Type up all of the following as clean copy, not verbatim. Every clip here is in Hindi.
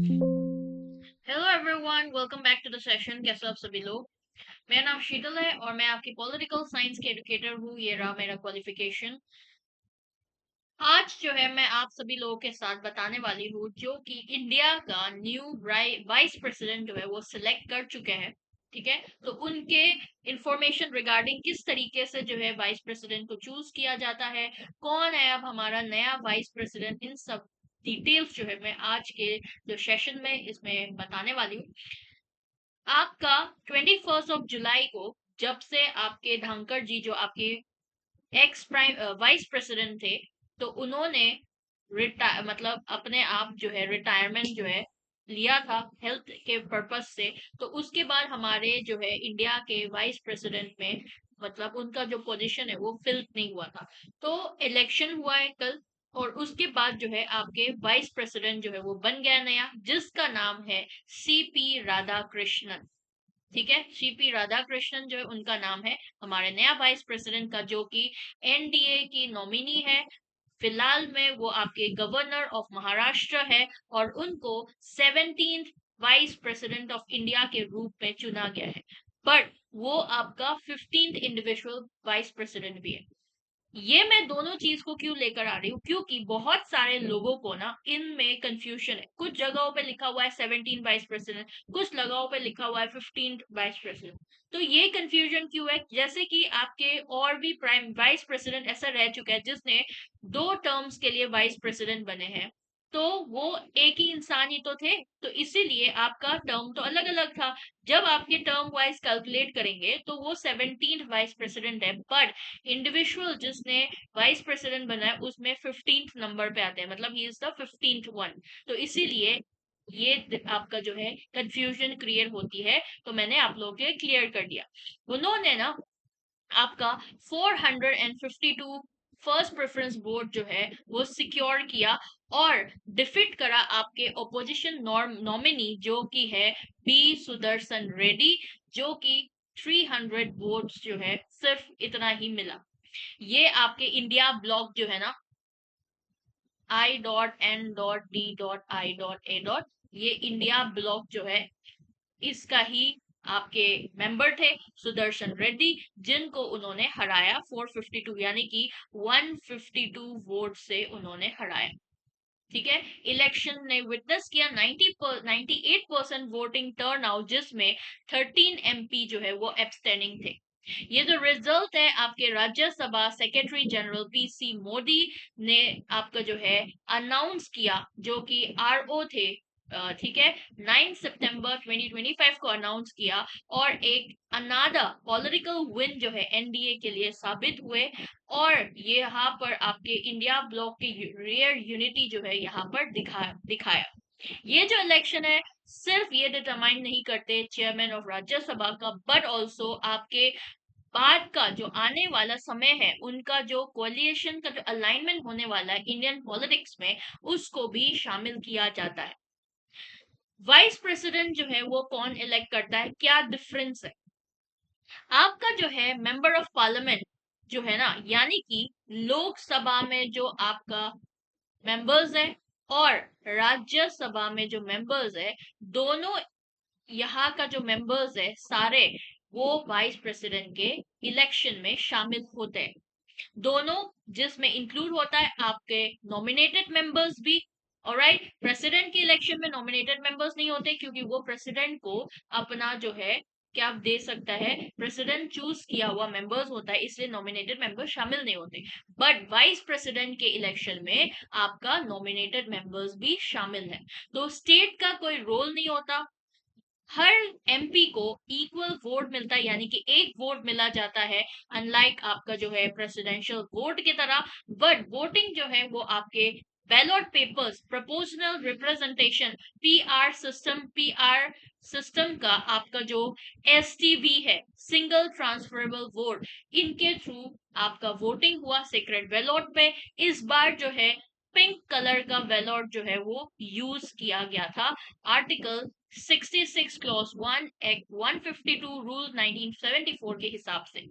Hello everyone, welcome back to the session. कैसे हो आप सभी लोग? मेरा नाम शीतल है और मैं आपकी पॉलिटिकल साइंस के एजुकेटर हूँ। ये रहा मेरा क्वालिफिकेशन। आज जो है मैं आप सभी लोगों के साथ बताने वाली हूँ जो कि इंडिया का न्यू वाइस प्रेसिडेंट जो है वो सिलेक्ट कर चुके हैं। ठीक है, तो उनके इंफॉर्मेशन रिगार्डिंग किस तरीके से जो है वाइस प्रेसिडेंट को चूज किया जाता है, कौन है अब हमारा नया वाइस प्रेसिडेंट, इन सब डिटेल्स जो है मैं आज के जो सेशन में इसमें बताने वाली हूँ। आपका 21 जुलाई को जब से आपके धनखड़ जी जो आपके एक्स प्राइम वाइस प्रेसिडेंट थे, तो उन्होंने मतलब अपने आप जो है रिटायरमेंट जो है लिया था हेल्थ के पर्पस से। तो उसके बाद हमारे जो है इंडिया के वाइस प्रेसिडेंट में मतलब उनका जो पोजीशन है वो फिल नहीं हुआ था। तो इलेक्शन हुआ है कल, और उसके बाद जो है आपके वाइस प्रेसिडेंट जो है वो बन गया नया, जिसका नाम है सीपी राधाकृष्णन। ठीक है, सीपी राधाकृष्णन जो है उनका नाम है हमारे नया वाइस प्रेसिडेंट का, जो कि एनडीए की नॉमिनी है। फिलहाल में वो आपके गवर्नर ऑफ महाराष्ट्र है, और उनको 17th vice president of India के रूप में चुना गया है। बट वो आपका 15th इंडिविजुअल वाइस प्रेसिडेंट भी है। ये मैं दोनों चीज को क्यों लेकर आ रही हूँ, क्योंकि बहुत सारे लोगों को ना इनमें कंफ्यूजन है। कुछ जगहों पे लिखा हुआ है 17 वाइस प्रेसिडेंट, कुछ जगहों पे लिखा हुआ है 15 वाइस प्रेसिडेंट। तो ये कंफ्यूजन क्यों है? जैसे कि आपके और भी प्राइम वाइस प्रेसिडेंट ऐसा रह चुका है जिसने 2 टर्म्स के लिए वाइस प्रेसिडेंट बने हैं, तो वो एक ही इंसान ही तो थे, तो इसीलिए आपका टर्म तो अलग अलग था। जब आपके टर्म वाइज कैलकुलेट करेंगे तो वो 17th वाइस प्रेसिडेंट है, बट इंडिविजुअल जिसने वाइस प्रेसिडेंट बना है उसमें 15th नंबर पे आते हैं, मतलब he is the 15th one. तो इसीलिए ये आपका जो है कंफ्यूजन क्रिएट होती है। तो मैंने आप लोगों के क्लियर कर दिया। उन्होंने ना आपका 452 फर्स्ट प्रेफरेंस वोट जो है वो सिक्योर किया, और डिफीट करा आपके ओपोजिशन नॉमिनी जो कि है बी सुदर्शन रेड्डी, जो कि 300 वोट्स जो है सिर्फ इतना ही मिला। ये आपके इंडिया ब्लॉक जो है ना, I.N.D.I.A. ये इंडिया ब्लॉक जो है इसका ही आपके मेंबर थे सुदर्शन रेड्डी, जिनको उन्होंने हराया 452 यानी कि 152 वोट से उन्होंने हराया। ठीक है, इलेक्शन ने विटनेस किया 98% वोटिंग टर्न आउट, जिसमें 13 एमपी जो है वो एब्सटेनिंग थे। ये जो रिजल्ट है आपके Rajya Sabha secretary general PC Modi ने आपका जो है अनाउंस किया, जो कि आरओ थे। ठीक है, 9 सितंबर 2025 को अनाउंस किया, और एक अनादा पॉलिटिकल विन जो है एनडीए के लिए साबित हुए। और ये यहाँ पर आपके इंडिया ब्लॉक के रियर यूनिटी जो है यहाँ पर दिखाया। ये जो इलेक्शन है सिर्फ ये डिटरमाइन नहीं करते चेयरमैन ऑफ राज्यसभा का, बट ऑल्सो आपके बाद का जो आने वाला समय है उनका जो कोलिएशन का जो अलाइनमेंट होने वाला है इंडियन पॉलिटिक्स में, उसको भी शामिल किया जाता है। वाइस प्रेसिडेंट जो है वो कौन इलेक्ट करता है, क्या डिफरेंस है? आपका जो है मेंबर ऑफ पार्लियामेंट जो है ना, यानी कि लोकसभा में जो आपका मेंबर्स है और राज्यसभा में जो मेंबर्स है, दोनों यहाँ का जो मेंबर्स है सारे, वो वाइस प्रेसिडेंट के इलेक्शन में शामिल होते हैं। दोनों, जिसमें इंक्लूड होता है आपके नॉमिनेटेड मेंबर्स भी। ऑलराइट, प्रेसिडेंट के इलेक्शन में नॉमिनेटेड मेंबर्स नहीं होते, क्योंकि वो प्रेसिडेंट को अपना जो है क्या दे सकता है, प्रेसिडेंट चूज किया हुआ मेंबर्स होता है, इसलिए नॉमिनेटेड मेंबर्स शामिल नहीं होते। बट वाइस प्रेसिडेंट के इलेक्शन में आपका नॉमिनेटेड मेंबर्स भी शामिल है। तो स्टेट का कोई रोल नहीं होता, हर एमपी को इक्वल वोट मिलता है, यानी कि एक वोट मिला जाता है, अनलाइक आपका जो है प्रेसिडेंशियल वोट की तरह। बट वोटिंग जो है वो आपके ballot papers, proportional representation, PR system का आपका जो एसटीवी है, सिंगल ट्रांसफरेबल वोट, इनके थ्रू आपका वोटिंग हुआ सीक्रेट बैलेट पे। इस बार जो है पिंक कलर का बैलेट जो है वो यूज किया गया था, आर्टिकल 66 क्लॉज 1 एक्ट 152 रूल 1974 के हिसाब से।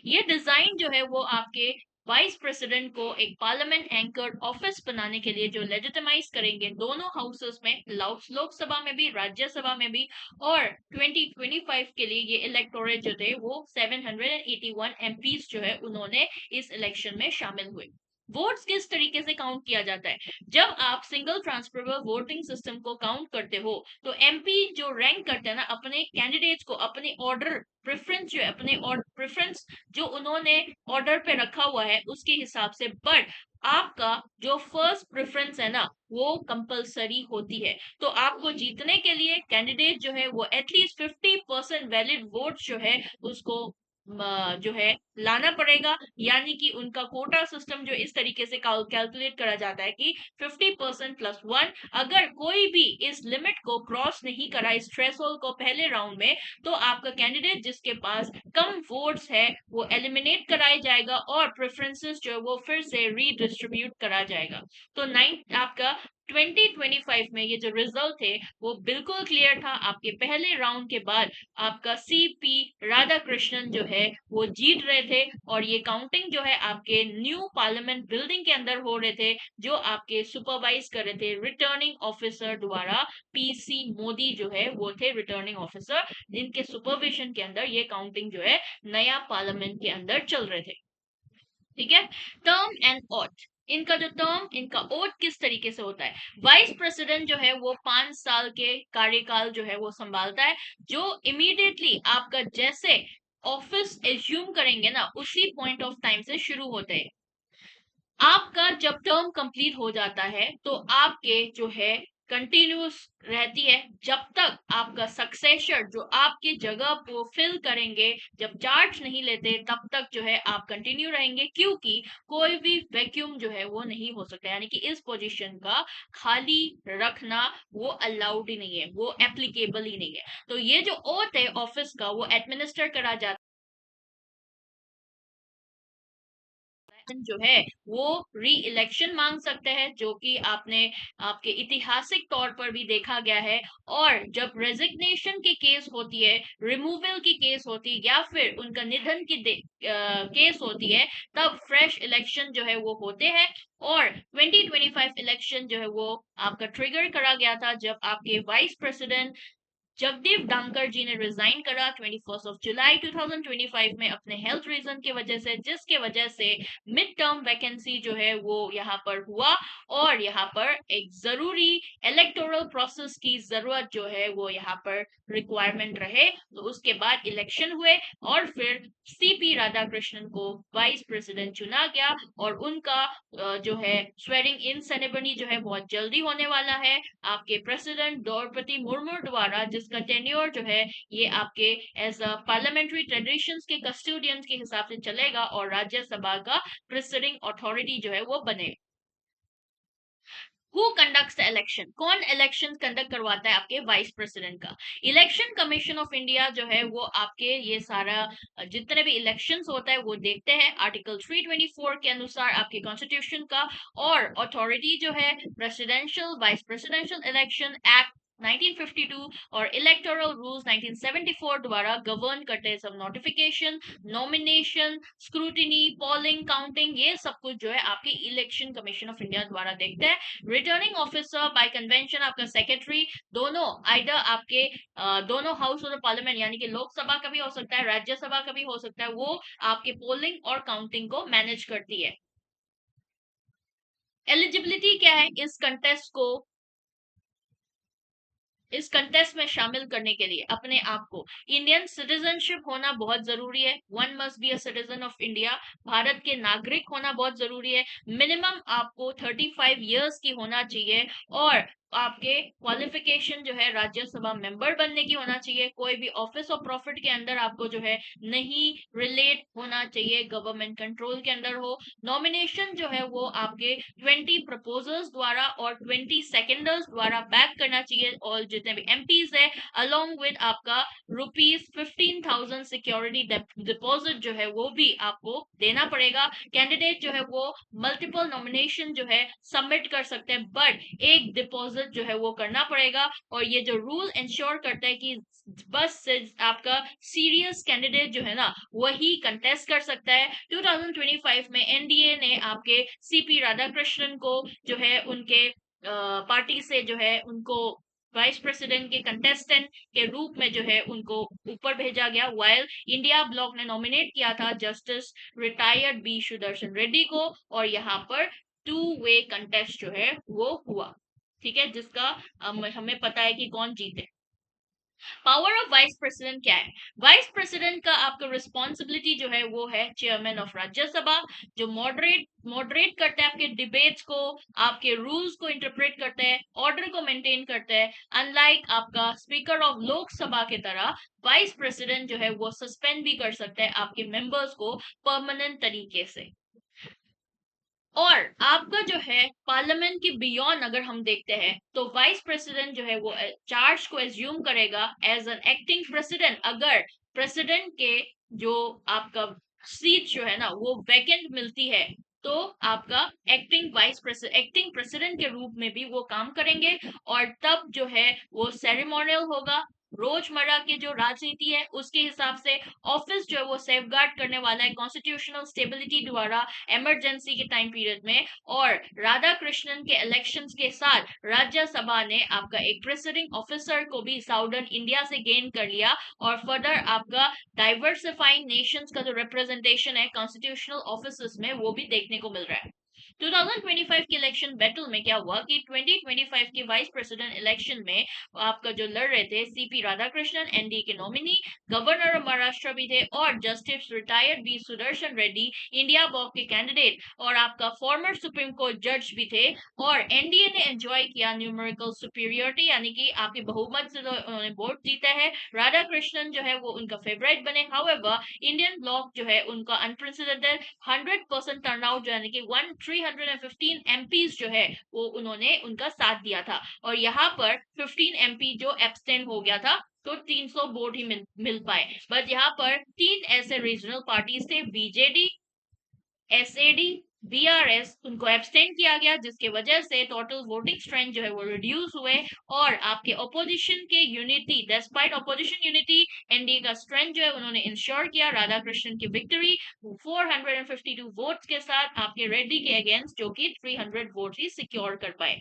ये डिजाइन जो है वो आपके वाइस प्रेसिडेंट को एक पार्लियामेंट एंकर्ड ऑफिस बनाने के लिए जो लेजिटिमाइज करेंगे दोनों हाउसेस में, लोकसभा में भी राज्यसभा में भी। और 2025 के लिए ये इलेक्टोरेट जो थे वो 781 एमपीज जो है उन्होंने इस इलेक्शन में शामिल हुए। वोट्स किस तरीके से काउंट किया जाता है? जब आप सिंगल ट्रांसफरेबल वोटिंग सिस्टम को काउंट करते हो तो एमपी जो रैंक करते हैं ना अपने कैंडिडेट्स को, अपने ऑर्डर प्रेफरेंस जो है, अपने और प्रेफरेंस जो उन्होंने ऑर्डर पे रखा हुआ है उसके हिसाब से, बट आपका जो फर्स्ट प्रेफरेंस है ना वो कंपलसरी होती है। तो आपको जीतने के लिए कैंडिडेट जो है वो एटलीस्ट 50% वैलिड वोट जो है उसको जो है लाना पड़ेगा। यानी कि उनका कोटा सिस्टम जो इस तरीके से कैलकुलेट करा जाता है कि 50% प्लस 1, अगर कोई भी इस लिमिट को क्रॉस नहीं करा, इस थ्रेशोल्ड को पहले राउंड में, तो आपका कैंडिडेट जिसके पास कम वोट्स है वो एलिमिनेट कराया जाएगा और प्रेफरेंसेस जो है वो फिर से रीडिस्ट्रीब्यूट करा जाएगा। तो आपका 2025 में ये जो रिजल्ट थे वो बिल्कुल क्लियर था। आपके पहले राउंड के बाद आपका सीपी राधाकृष्णन जो है वो जीत रहे थे और ये काउंटिंग जो है आपके न्यू पार्लियामेंट बिल्डिंग के अंदर हो रहे थे, जो आपके सुपरवाइज कर रहे थे रिटर्निंग ऑफिसर द्वारा। पीसी मोदी जो है वो थे रिटर्निंग ऑफिसर, जिनके सुपरविजन के अंदर ये काउंटिंग जो है नया पार्लियामेंट के अंदर चल रहे थे। ठीक है। टर्म एंड ऑथ, इनका जो टर्म, इनका ओथ किस तरीके से होता है? वाइस प्रेसिडेंट जो है वो 5 साल के कार्यकाल जो है वो संभालता है, जो इमीडिएटली आपका जैसे ऑफिस एज्यूम करेंगे ना उसी पॉइंट ऑफ टाइम से शुरू होते हैं। आपका जब टर्म कंप्लीट हो जाता है तो आपके जो है कंटिन्यूस रहती है जब तक आपका सक्सेसर जो आपके जगह को फिल करेंगे, जब चार्ज नहीं लेते तब तक जो है आप कंटिन्यू रहेंगे, क्योंकि कोई भी वैक्यूम जो है वो नहीं हो सकता। यानी कि इस पोजीशन का खाली रखना वो अलाउड ही नहीं है, वो एप्लीकेबल ही नहीं है। तो ये जो ओथ है ऑफिस का वो एडमिनिस्टर करा जाता जो है वो री इलेक्शन मांग सकते हैं, जो कि आपने आपके ऐतिहासिक तौर पर भी देखा गया है। और जब रेजिग्नेशन की केस होती है, रिमूवल की केस होती है या फिर उनका निधन की केस होती है, तब फ्रेश इलेक्शन जो है वो होते हैं। और 2025 इलेक्शन जो है वो आपका ट्रिगर करा गया था जब आपके वाइस प्रेसिडेंट जगदीप धनखड़ जी ने रिजाइन करा 21 जुलाई 2025 में अपने हेल्थ रीजन की वजह से, जिसके वजह से मिड टर्म वैकेंसी जो है वो यहाँ पर हुआ और यहाँ पर एक जरूरी इलेक्टोरल प्रोसेस की जरूरत जो है वो यहाँ पर रिक्वायरमेंट रहे। तो उसके बाद इलेक्शन हुए और फिर सीपी राधाकृष्णन को वाइस प्रेसिडेंट चुना गया और उनका जो है स्वेरिंग इन सेरेमनी जो है बहुत जल्दी होने वाला है आपके प्रेसिडेंट द्रौपदी मुर्मू द्वारा, जिसका टेन्योर जो है ये आपके एज अ पार्लियामेंट्री ट्रेडिशंस के कस्टोडियंस के हिसाब से चलेगा और राज्यसभा का प्रिसाइडिंग अथॉरिटी जो है वो बनेगा। हु कंडक्ट्स द इलेक्शन, कौन इलेक्शन कंडक्ट करवाता है आपके वाइस प्रेसिडेंट का? इलेक्शन कमीशन ऑफ इंडिया जो है वो आपके ये सारा जितने भी इलेक्शंस होता है वो देखते हैं आर्टिकल 324 के अनुसार आपके कॉन्स्टिट्यूशन का। और अथॉरिटी जो है presidential vice presidential election act 1952 और इलेक्टोरल रूल्स 1974 द्वारा गवर्न करते हैं। सब notification, nomination, scrutiny, polling, counting, ये सब कुछ जो है आपके इलेक्शन कमीशन ऑफ इंडिया द्वारा देखते हैं। रिटर्निंग ऑफिसर बाय कन्वेंशन आपका सेक्रेटरी, दोनों आइदर आपके दोनों हाउस ऑफ पार्लियामेंट यानी कि लोकसभा का भी हो सकता है, राज्यसभा का भी हो सकता है, वो आपके पोलिंग और काउंटिंग को मैनेज करती है। एलिजिबिलिटी क्या है इस कंटेस्ट में शामिल करने के लिए? अपने आप को इंडियन सिटीजनशिप होना बहुत जरूरी है। One must be a citizen of India, Bharat के नागरिक होना बहुत जरूरी है। मिनिमम आपको 35 इयर्स की होना चाहिए और आपके क्वालिफिकेशन जो है राज्यसभा मेंबर बनने की होना चाहिए। कोई भी ऑफिस ऑफ प्रॉफिट के अंदर आपको जो है नहीं रिलेट होना चाहिए, गवर्नमेंट कंट्रोल के अंदर हो। नॉमिनेशन जो है वो आपके 20 प्रपोजल्स द्वारा और 20 सेकेंडर्स द्वारा बैक करना चाहिए और जितने भी एमपीज है अलोंग विद आपका ₹15,000 सिक्योरिटी डिपॉजिट जो है वो भी आपको देना पड़ेगा। कैंडिडेट जो है वो मल्टीपल नॉमिनेशन जो है सबमिट कर सकते हैं, बट एक डिपॉजिट डिपॉजिट जो है वो करना पड़ेगा। और ये जो रूल इंश्योर करता है कि बस से आपका सीरियस कैंडिडेट जो है ना वही कंटेस्ट कर सकता है। 2025 में एनडीए ने आपके सीपी राधाकृष्णन को जो है उनके पार्टी से जो है उनको वाइस प्रेसिडेंट के कंटेस्टेंट के रूप में जो है उनको ऊपर भेजा गया, वाइल इंडिया ब्लॉक ने नॉमिनेट किया था justice retired B Sudarshan Reddy को। और यहाँ पर 2 वे कंटेस्ट जो है वो हुआ, ठीक है, जिसका हमें पता है कि कौन जीते। पावर ऑफ वाइस प्रेसिडेंट क्या है? वाइस प्रेसिडेंट का आपका रिस्पॉन्सिबिलिटी जो है वो है चेयरमैन ऑफ राज्यसभा, जो मॉडरेट करते हैं आपके डिबेट्स को, आपके रूल्स को इंटरप्रेट करते हैं, ऑर्डर को मेंटेन करते हैं। अनलाइक आपका स्पीकर ऑफ लोकसभा के तरह वाइस प्रेसिडेंट जो है वो सस्पेंड भी कर सकते हैं आपके मेंबर्स को परमानेंट तरीके से। और आपका जो है पार्लियामेंट के बियॉन्ड अगर हम देखते हैं तो वाइस प्रेसिडेंट जो है वो चार्ज को एज्यूम करेगा एज एन एक्टिंग प्रेसिडेंट अगर प्रेसिडेंट के जो आपका सीट जो है ना वो वैकेंट मिलती है, तो आपका एक्टिंग प्रेसिडेंट के रूप में भी वो काम करेंगे। और तब जो है वो सेरेमोनियल होगा, रोजमर्रा की जो राजनीति है उसके हिसाब से ऑफिस जो है वो सेफगार्ड करने वाला है कॉन्स्टिट्यूशनल स्टेबिलिटी द्वारा इमरजेंसी के टाइम पीरियड में। और राधा कृष्णन के इलेक्शंस के साथ राज्यसभा ने आपका एक प्रेसिडिंग ऑफिसर को भी साउदर्न इंडिया से गेन कर लिया। और फर्दर आपका डाइवर्सिफाइंग नेशंस का जो रिप्रेजेंटेशन है कॉन्स्टिट्यूशनल ऑफिस में वो भी देखने को मिल रहा है। 2025 के इलेक्शन बैटल में क्या हुआ कि 2025 के वाइस प्रेसिडेंट इलेक्शन में आपका जो लड़ रहे थे सीपी राधाकृष्णन एनडीए के नॉमिनी, गवर्नर ऑफ महाराष्ट्र भी थे, और justice retired B Sudarshan Reddy India block के कैंडिडेट और आपका फॉर्मर सुप्रीम कोर्ट जज भी थे। और एनडीए ने एंजॉय किया न्यूमेरिकल सुपीरियोरिटी, यानी कि आपके बहुमत से उन्होंने वोट जीता है। राधाकृष्णन जो है वो उनका फेवरेट बने। हाउएवर इंडियन ब्लॉक जो है उनका अनप्रेसिडेंटेड 100% टर्नआउट जो यानी कि 315 एमपीज जो है वो उन्होंने उनका साथ दिया था। और यहाँ पर 15 एमपी जो एब्सटेंड हो गया था तो 300 वोट ही मिल पाए। बट यहाँ पर 3 ऐसे रीजनल पार्टीज थे, बीजेडी, एसएडी, बीआरएस, उनको एब्सटेन किया गया, जिसके वजह से टोटल वोटिंग स्ट्रेंथ जो है वो रिड्यूस हुए। और आपके ऑपोजिशन के unity, despite opposition unity, NDA का स्ट्रेंथ जो है उन्होंने इंश्योर किया राधाकृष्णन की विक्ट्री 452 वोट्स के साथ आपके रेड्डी के अगेंस्ट, जो कि 300 वोट ही सिक्योर कर पाए।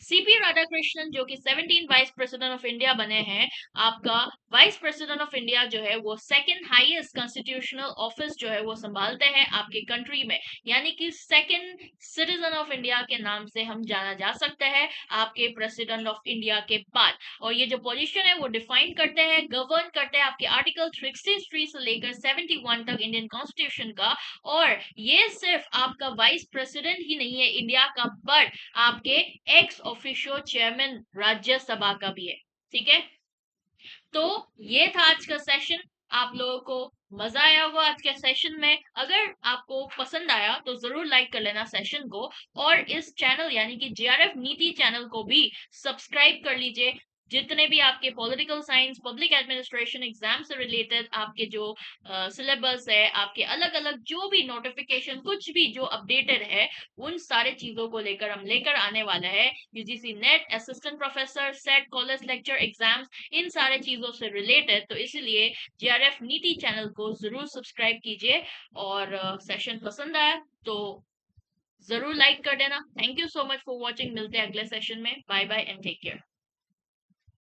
सीपी राधाकृष्णन जो कि 17 वाइस प्रेसिडेंट ऑफ इंडिया बने हैं, आपका वाइस प्रेसिडेंट ऑफ इंडिया जो है वो सेकंड हाईएस्ट कॉन्स्टिट्यूशनल ऑफिस जो है वो संभालते हैं आपके कंट्री में, यानी कि सेकंड सिटीजन ऑफ इंडिया के नाम से हम जाना जा सकते हैं आपके प्रेसिडेंट ऑफ इंडिया के बाद। और ये जो पोजीशन है वो डिफाइन करते हैं, गवर्न करते हैं आपके आर्टिकल 63 से लेकर 71 तक इंडियन कॉन्स्टिट्यूशन का। और ये सिर्फ आपका वाइस प्रेसिडेंट ही नहीं है इंडिया का, बट आपके एक्स ऑफिशियो चेयरमैन राज्यसभा का भी है, ठीक है। तो ये था आज का सेशन, आप लोगों को मजा आया होगा आज के सेशन में। अगर आपको पसंद आया तो जरूर लाइक कर लेना सेशन को, और इस चैनल यानी कि जेआरएफ नीति चैनल को भी सब्सक्राइब कर लीजिए। जितने भी आपके political science, public administration exam से रिलेटेड आपके जो सिलेबस है, आपके अलग अलग जो भी नोटिफिकेशन कुछ भी जो अपडेटेड है, उन सारे चीजों को लेकर हम लेकर आने वाला है। UGC NET, assistant professor, SET, college lecture exams, इन सारे चीजों से रिलेटेड। तो इसलिए जेआरएफ नीति चैनल को जरूर सब्सक्राइब कीजिए। और सेशन पसंद आया तो जरूर लाइक कर देना। Thank you so much for watching. मिलते हैं अगले सेशन में। Bye bye and take care.